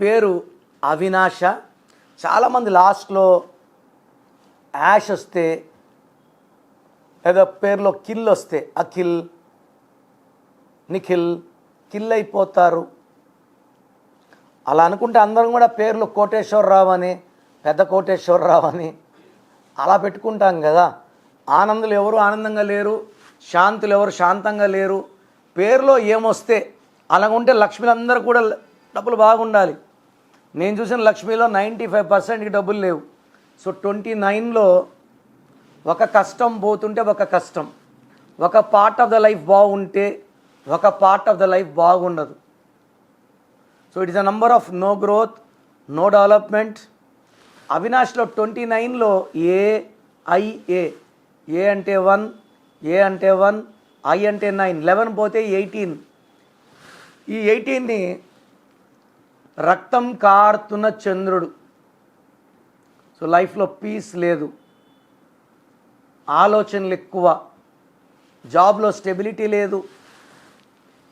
పేరు అవినాష. చాలామంది లాస్ట్లో యాష్ వస్తే లేదా పేరులో కిల్ వస్తే అఖిల్, నిఖిల్, కిల్ అయిపోతారు. అలా అనుకుంటే అందరం కూడా పేర్లు కోటేశ్వరరావు అని, పెద్ద కోటేశ్వరరావు అని అలా పెట్టుకుంటాం కదా. ఆనందులు ఎవరు ఆనందంగా లేరు, శాంతులు ఎవరు శాంతంగా లేరు. పేరులో ఏమొస్తే అలాగుంటే లక్ష్మీలందరూ కూడా డబ్బులు బాగుండాలి. నేను చూసిన లక్ష్మీలో 95%కి డబ్బులు లేవు. సో 29లో ఒక కష్టం పోతుంటే ఒక కష్టం, ఒక పార్ట్ ఆఫ్ ద లైఫ్ బాగుంటే ఒక పార్ట్ ఆఫ్ ద లైఫ్ బాగుండదు. So it is a number of no growth, no development. అవినాష్లో 29లో ఏఐఏ, ఏ అంటే 1, ఏ అంటే 1, ఐ అంటే 9, 11 పోతే 18. ఈ 18ని రక్తం కారుతున్న చంద్రుడు. సో లైఫ్లో పీస్ లేదు, ఆలోచనలు ఎక్కువ, జాబ్లో స్టెబిలిటీ లేదు.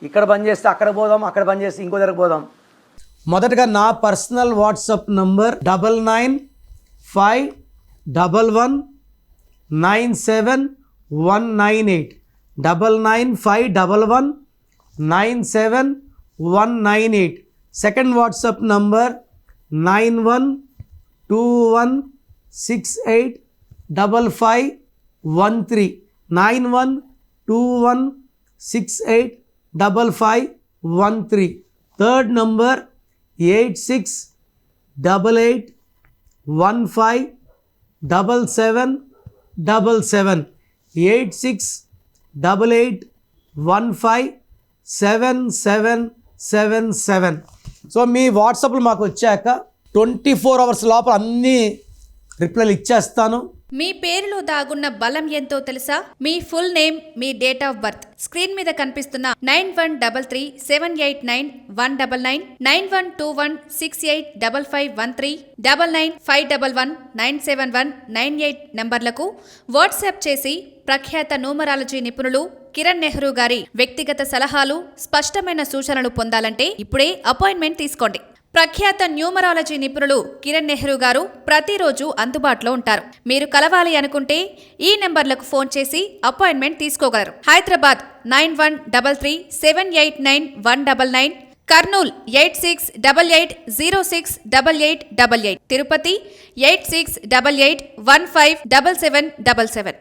ఇక్కడ పని చేస్తే అక్కడ పోదాం, అక్కడ పని చేస్తే ఇంకో దగ్గరకు పోదాం. మొదటగా నా personal WhatsApp number 9951197198, 9951197198. Second WhatsApp number 9121685513, 9121685513. Third number 8688157777, 8688157777. So మీ వాట్సాప్లు మాకు వచ్చాక 24 అవర్స్ లోపల అన్ని రిప్లైలు ఇచ్చేస్తాను. మీ పేరులో దాగున్న బలం ఎంతో తెలుసా? మీ ఫుల్ నేమ్, మీ డేట్ ఆఫ్ బర్త్ స్క్రీన్ మీద కనిపిస్తున్న 9133789199, 9121685513, 9951197198 నంబర్లకు వాట్సాప్ చేసి ప్రఖ్యాత న్యూమరాలజీ నిపుణులు కిరణ్ నెహ్రూ గారి వ్యక్తిగత సలహాలు, స్పష్టమైన సూచనలు పొందాలంటే ఇప్పుడే అపాయింట్మెంట్ తీసుకోండి. ప్రఖ్యాత న్యూమరాలజీ నిపుణులు కిరణ్ నెహ్రూ గారు ప్రతిరోజు అందుబాటులో ఉంటారు. మీరు కలవాలి అనుకుంటే ఈ నెంబర్లకు ఫోన్ చేసి అపాయింట్మెంట్ తీసుకోగలరు. హైదరాబాద్ 9133789199, కర్నూల్ 8688068888, తిరుపతి 8688157777.